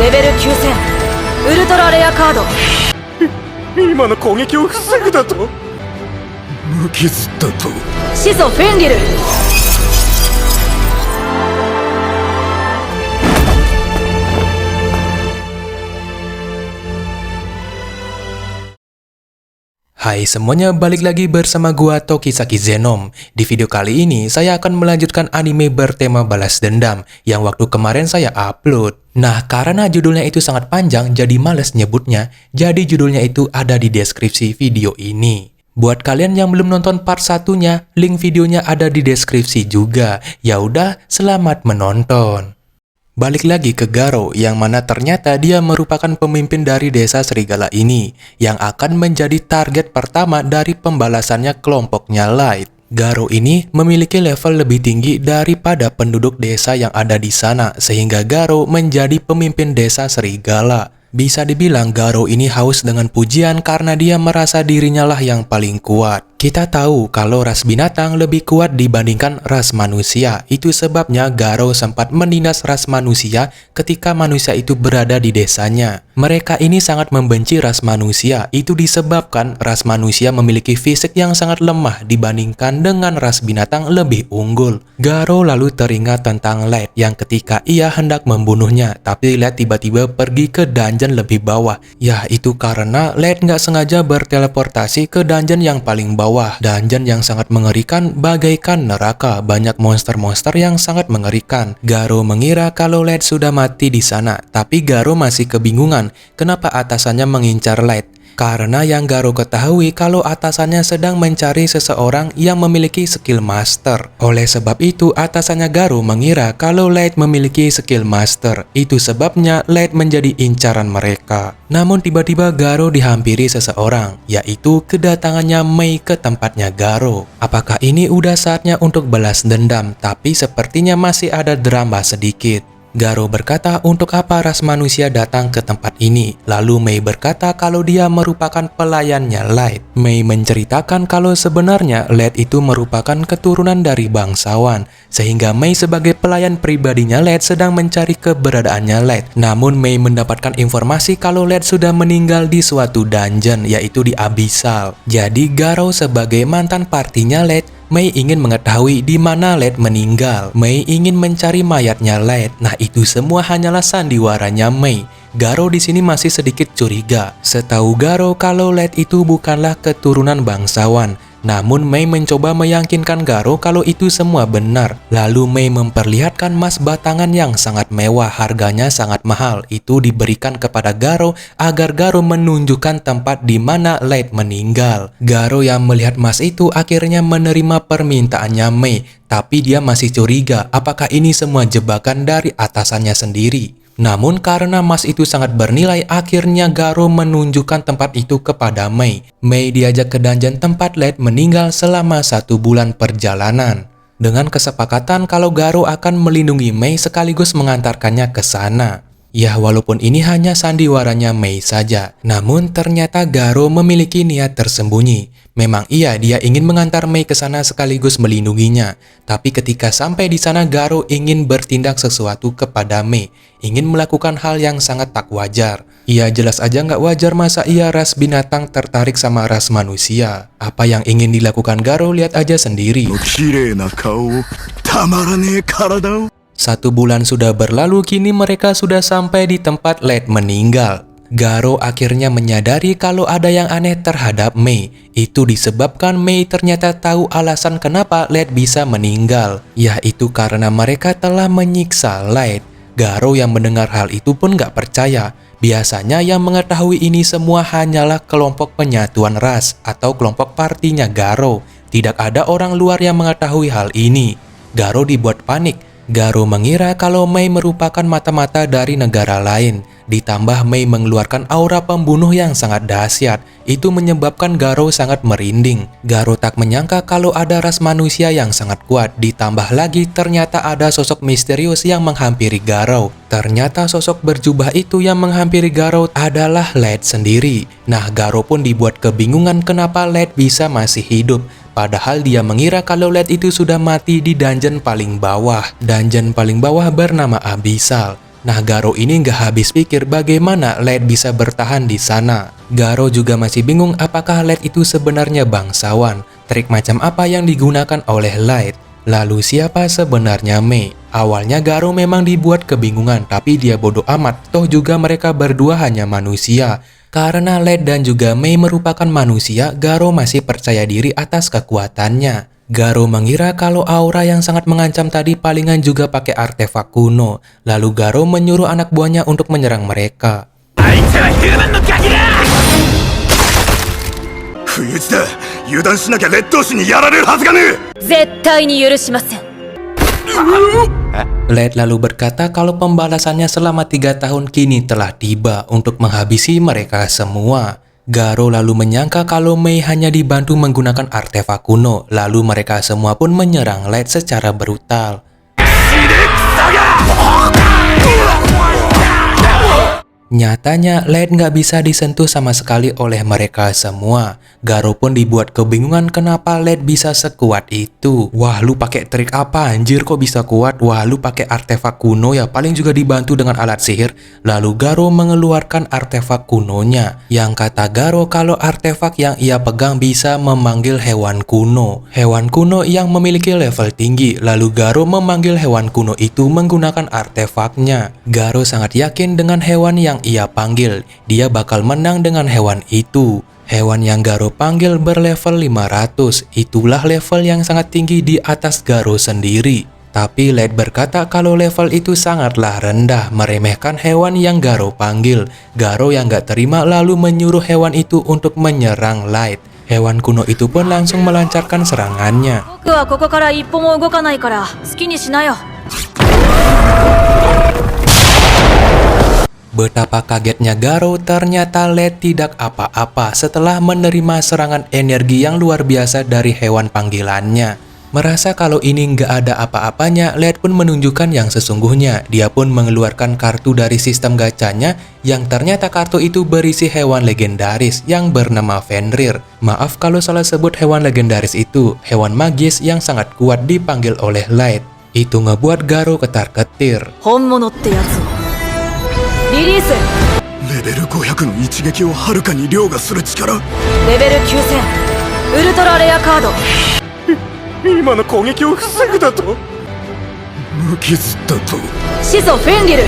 レベル9000ウルトラレアカード。今の攻撃を防ぐだと。無傷だと。始祖フェンリル。Hai semuanya, balik lagi bersama gua Tokisaki Zenom. Di video kali ini saya akan melanjutkan anime bertema balas dendam yang waktu kemarin saya upload. Nah, karena judulnya itu sangat panjang jadi males nyebutnya, jadi judulnya itu ada di deskripsi video ini. Buat kalian yang belum nonton part satunya, link videonya ada di deskripsi juga. Ya udah, selamat menonton. Balik lagi ke Garo, yang mana ternyata dia merupakan pemimpin dari desa serigala ini, yang akan menjadi target pertama dari pembalasannya kelompoknya Light. Garo ini memiliki level lebih tinggi daripada penduduk desa yang ada di sana, sehingga Garo menjadi pemimpin desa serigala. Bisa dibilang Garo ini haus dengan pujian karena dia merasa dirinya lah yang paling kuat. Kita tahu kalau ras binatang lebih kuat dibandingkan ras manusia. Itu sebabnya Garo sempat menindas ras manusia ketika manusia itu berada di desanya. Mereka ini sangat membenci ras manusia. Itu disebabkan ras manusia memiliki fisik yang sangat lemah dibandingkan dengan ras binatang lebih unggul. Garo lalu teringat tentang Light yang ketika ia hendak membunuhnya, tapi Light tiba-tiba pergi ke dungeon lebih bawah. Ya, itu karena Light nggak sengaja berteleportasi ke dungeon yang paling bawah. Dungeon yang sangat mengerikan bagaikan neraka, banyak monster-monster yang sangat mengerikan. Garo mengira kalau Light sudah mati di sana, tapi Garo masih kebingungan kenapa atasannya mengincar Light. Karena yang Garo ketahui kalau atasannya sedang mencari seseorang yang memiliki skill master. Oleh sebab itu, atasannya Garo mengira kalau Light memiliki skill master. Itu sebabnya Light menjadi incaran mereka. Namun tiba-tiba Garo dihampiri seseorang, yaitu kedatangannya Mei ke tempatnya Garo. Apakah ini udah saatnya untuk balas dendam? Tapi sepertinya masih ada drama sedikit. Garo berkata untuk apa ras manusia datang ke tempat ini. Lalu Mei berkata kalau dia merupakan pelayannya Light. Mei menceritakan kalau sebenarnya Light itu merupakan keturunan dari bangsawan. Sehingga Mei sebagai pelayan pribadinya Light sedang mencari keberadaannya Light. Namun Mei mendapatkan informasi kalau Light sudah meninggal di suatu dungeon, yaitu di Abyssal. Jadi Garo sebagai mantan partinya Light, Mei ingin mengetahui di mana Light meninggal. Mei ingin mencari mayatnya Light. Nah, itu semua hanyalah sandiwaranya Mei. Garo di sini masih sedikit curiga. Setahu Garo kalau Light itu bukanlah keturunan bangsawan. Namun Mei mencoba meyakinkan Garo kalau itu semua benar. Lalu Mei memperlihatkan emas batangan yang sangat mewah, harganya sangat mahal. Itu diberikan kepada Garo agar Garo menunjukkan tempat di mana Light meninggal. Garo yang melihat emas itu akhirnya menerima permintaannya Mei. Tapi dia masih curiga apakah ini semua jebakan dari atasannya sendiri. Namun karena emas itu sangat bernilai, akhirnya Garo menunjukkan tempat itu kepada Mei. Mei diajak ke dungeon tempat Light meninggal selama 1 bulan perjalanan. Dengan kesepakatan kalau Garo akan melindungi Mei sekaligus mengantarkannya ke sana. Ya, walaupun ini hanya sandiwaranya Mei saja, namun ternyata Garo memiliki niat tersembunyi. Memang dia ingin mengantar Mei ke sana sekaligus melindunginya. Tapi ketika sampai di sana, Garo ingin bertindak sesuatu kepada Mei, ingin melakukan hal yang sangat tak wajar. Ia jelas aja nggak wajar, masa ia ras binatang tertarik sama ras manusia. Apa yang ingin dilakukan Garo, lihat aja sendiri. 1 bulan sudah berlalu, kini mereka sudah sampai di tempat Light meninggal. Garo akhirnya menyadari kalau ada yang aneh terhadap Mei. Itu disebabkan Mei ternyata tahu alasan kenapa Light bisa meninggal, yaitu karena mereka telah menyiksa Light. Garo yang mendengar hal itu pun gak percaya. Biasanya yang mengetahui ini semua hanyalah kelompok penyatuan ras atau kelompok partinya Garo. Tidak ada orang luar yang mengetahui hal ini. Garo dibuat panik. Garo mengira kalau Mei merupakan mata-mata dari negara lain. Ditambah Mei mengeluarkan aura pembunuh yang sangat dahsyat. Itu menyebabkan Garo sangat merinding. Garo tak menyangka kalau ada ras manusia yang sangat kuat. Ditambah lagi ternyata ada sosok misterius yang menghampiri Garo. Ternyata sosok berjubah itu yang menghampiri Garo adalah Light sendiri. Nah, Garo pun dibuat kebingungan kenapa Light bisa masih hidup. Padahal dia mengira kalau Light itu sudah mati di dungeon paling bawah. Dungeon paling bawah bernama Abyssal. Nah, Garo ini nggak habis pikir bagaimana Light bisa bertahan di sana. Garo juga masih bingung apakah Light itu sebenarnya bangsawan. Trik macam apa yang digunakan oleh Light? Lalu siapa sebenarnya Mei? Awalnya Garo memang dibuat kebingungan, tapi dia bodoh amat. Toh juga mereka berdua hanya manusia. Karena Light dan juga Mei merupakan manusia, Garo masih percaya diri atas kekuatannya. Garo mengira kalau aura yang sangat mengancam tadi palingan juga pakai artefak kuno. Lalu Garo menyuruh anak buahnya untuk menyerang mereka. 不意打ちだ。油断しなきゃ劣等士にやられるはずがねえ。絶対に許しません。 Light lalu berkata kalau pembalasannya selama 3 tahun kini telah tiba untuk menghabisi mereka semua. Garo lalu menyangka kalau Mei hanya dibantu menggunakan artefak kuno, lalu mereka semua pun menyerang Light secara brutal. Nyatanya Light nggak bisa disentuh sama sekali oleh mereka semua. Garo pun dibuat kebingungan kenapa Light bisa sekuat itu. Wah, lu pakai trik apa anjir kok bisa kuat? Wah, lu pakai artefak kuno ya, paling juga dibantu dengan alat sihir. Lalu Garo mengeluarkan artefak kunonya. Yang kata Garo kalau artefak yang ia pegang bisa memanggil hewan kuno. Hewan kuno yang memiliki level tinggi. Lalu Garo memanggil hewan kuno itu menggunakan artefaknya. Garo sangat yakin dengan hewan yang ia panggil, dia bakal menang dengan hewan itu. Hewan yang Garo panggil berlevel 500, itulah level yang sangat tinggi di atas Garo sendiri. Tapi Light berkata kalau level itu sangatlah rendah, meremehkan hewan yang Garo panggil. Garo yang gak terima lalu menyuruh hewan itu untuk menyerang Light. Hewan kuno itu pun langsung melancarkan serangannya. 僕はここから一歩も動かないから好きにしなよ。 Betapa kagetnya Garo, ternyata Light tidak apa-apa setelah menerima serangan energi yang luar biasa dari hewan panggilannya. Merasa kalau ini nggak ada apa-apanya, Light pun menunjukkan yang sesungguhnya. Dia pun mengeluarkan kartu dari sistem gacanya yang ternyata kartu itu berisi hewan legendaris yang bernama Fenrir. Maaf kalau salah sebut hewan legendaris itu, hewan magis yang sangat kuat dipanggil oleh Light. Itu ngebuat Garo ketar-ketir. 本物ってやつをリリース。レベル500の一撃をはるかに凌駕する力。レベル9000ウルトラレアカード。今の攻撃を防ぐだと。無傷だと。始祖フェンリル。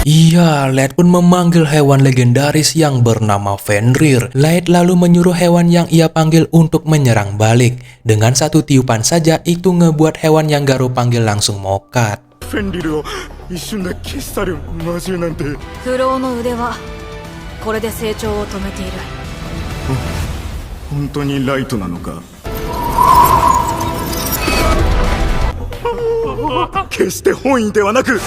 Iya, Light pun memanggil hewan legendaris yang bernama Fenrir. Light lalu menyuruh hewan yang ia panggil untuk menyerang balik. Dengan satu tiupan saja, itu ngebuat hewan yang Garo panggil langsung mokat. フェンリルを一瞬で消し去る魔獣なんて。不老の腕はこれで成長を止めている。本当にライトなのか。決して本意ではなく。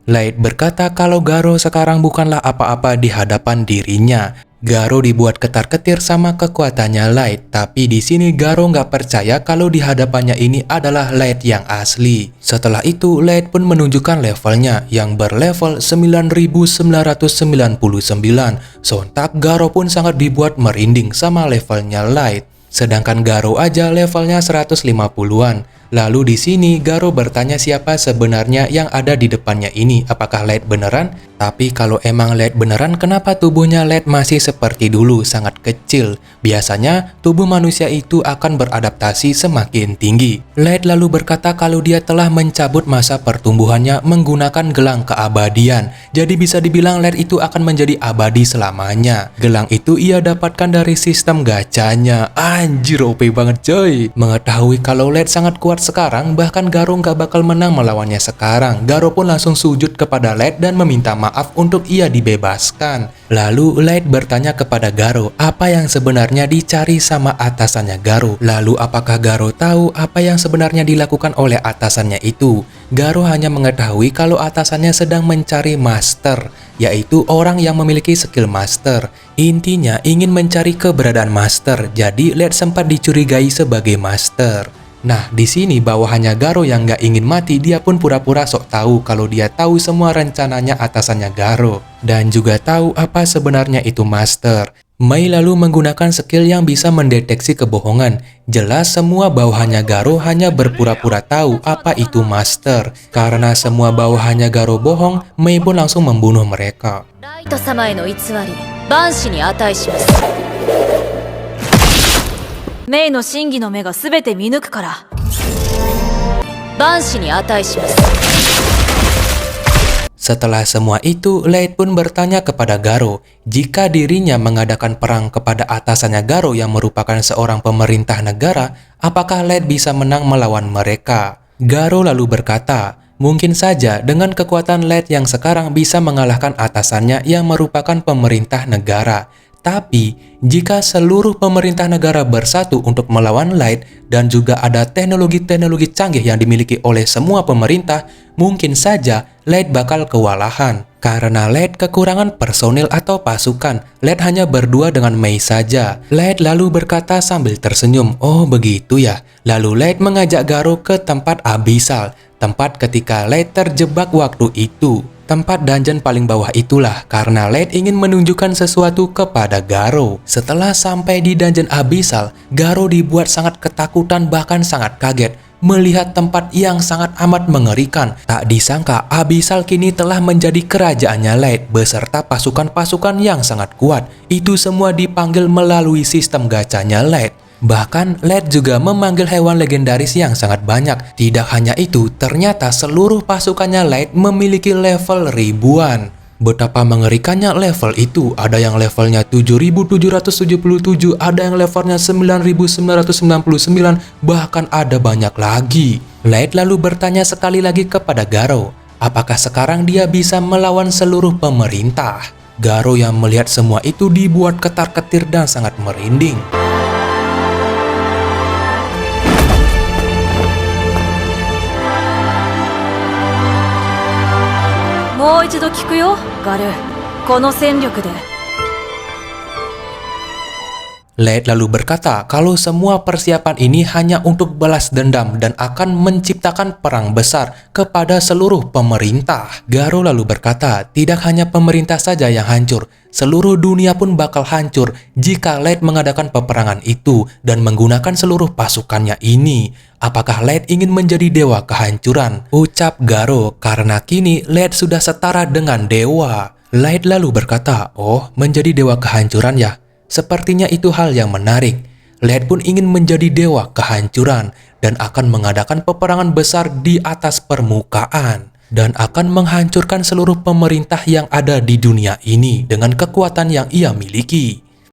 Light berkata kalau Garo sekarang bukanlah apa-apa di hadapan dirinya. Garo dibuat ketar-ketir sama kekuatannya Light, tapi di sini Garo nggak percaya kalau di hadapannya ini adalah Light yang asli. Setelah itu, Light pun menunjukkan levelnya yang berlevel 9999. Sontak Garo pun sangat dibuat merinding sama levelnya Light. Sedangkan Garo aja levelnya 150-an. Lalu di sini Garo bertanya siapa sebenarnya yang ada di depannya ini, apakah Light beneran? Tapi kalau emang Light beneran, kenapa tubuhnya Light masih seperti dulu, sangat kecil? Biasanya tubuh manusia itu akan beradaptasi semakin tinggi. Light lalu berkata kalau dia telah mencabut masa pertumbuhannya menggunakan gelang keabadian. Jadi bisa dibilang Light itu akan menjadi abadi selamanya. Gelang itu ia dapatkan dari sistem gacanya. Anjir, OP banget coy. Mengetahui kalau Light sangat kuat sekarang, bahkan Garo nggak bakal menang melawannya sekarang. Garo pun langsung sujud kepada Light dan meminta maaf untuk ia dibebaskan. Lalu Light bertanya kepada Garo apa yang sebenarnya dicari sama atasannya Garo. Lalu apakah Garo tahu apa yang sebenarnya dilakukan oleh atasannya itu? Garo hanya mengetahui kalau atasannya sedang mencari master, yaitu orang yang memiliki skill master. Intinya ingin mencari keberadaan master, jadi Light sempat dicurigai sebagai master. Nah, di sini bawahannya Garo yang nggak ingin mati, dia pun pura-pura sok tahu kalau dia tahu semua rencananya atasannya Garo. Dan juga tahu apa sebenarnya itu master. Mei lalu menggunakan skill yang bisa mendeteksi kebohongan. Jelas semua bawahannya Garo hanya berpura-pura tahu apa itu master. Karena semua bawahannya Garo bohong, Mei pun langsung membunuh mereka. ライト様への偽り万死に値します。メイの真偽の目が全て見抜くから万死に値します。 Setelah semua itu, Light pun bertanya kepada Garo jika dirinya mengadakan perang kepada atasannya Garo yang merupakan seorang pemerintah negara, apakah Light bisa menang melawan mereka? Garo lalu berkata, mungkin saja dengan kekuatan Light yang sekarang bisa mengalahkan atasannya yang merupakan pemerintah negara. Tapi, jika seluruh pemerintah negara bersatu untuk melawan Light dan juga ada teknologi-teknologi canggih yang dimiliki oleh semua pemerintah, mungkin saja Light bakal kewalahan. Karena Light kekurangan personil atau pasukan, Light hanya berdua dengan Mei saja. Light lalu berkata sambil tersenyum, oh begitu ya. Lalu Light mengajak Garo ke tempat Abyssal, tempat ketika Light terjebak waktu itu. Tempat dungeon paling bawah itulah karena Light ingin menunjukkan sesuatu kepada Garo. Setelah sampai di dungeon Abyssal, Garo dibuat sangat ketakutan bahkan sangat kaget melihat tempat yang sangat amat mengerikan. Tak disangka Abyssal kini telah menjadi kerajaannya Light beserta pasukan-pasukan yang sangat kuat. Itu semua dipanggil melalui sistem gacanya Light. Bahkan Light juga memanggil hewan legendaris yang sangat banyak. Tidak hanya itu, ternyata seluruh pasukannya Light memiliki level ribuan. Betapa mengerikannya level itu, ada yang levelnya 7777, ada yang levelnya 9999, bahkan ada banyak lagi. Light lalu bertanya sekali lagi kepada Garo, apakah sekarang dia bisa melawan seluruh pemerintah? Garo yang melihat semua itu dibuat ketar-ketir dan sangat merinding. もう一度聞くよガル。この戦力で Light lalu berkata kalau semua persiapan ini hanya untuk balas dendam dan akan menciptakan perang besar kepada seluruh pemerintah. Garo lalu berkata tidak hanya pemerintah saja yang hancur, seluruh dunia pun bakal hancur jika Light mengadakan peperangan itu dan menggunakan seluruh pasukannya ini. Apakah Light ingin menjadi dewa kehancuran? Ucap Garo, karena kini Light sudah setara dengan dewa. Light lalu berkata, oh menjadi dewa kehancuran ya? Sepertinya itu hal yang menarik. Light pun ingin menjadi dewa kehancuran dan akan mengadakan peperangan besar di atas permukaan dan akan menghancurkan seluruh pemerintah yang ada di dunia ini dengan kekuatan yang ia miliki.